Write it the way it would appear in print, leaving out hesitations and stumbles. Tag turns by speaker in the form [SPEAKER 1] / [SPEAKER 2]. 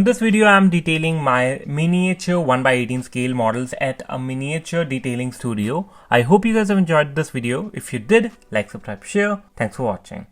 [SPEAKER 1] in this video, I'm detailing my miniature 1/18 scale models at a miniature detailing studio. I hope you guys have enjoyed this video. If you did, like, subscribe, share. Thanks for watching.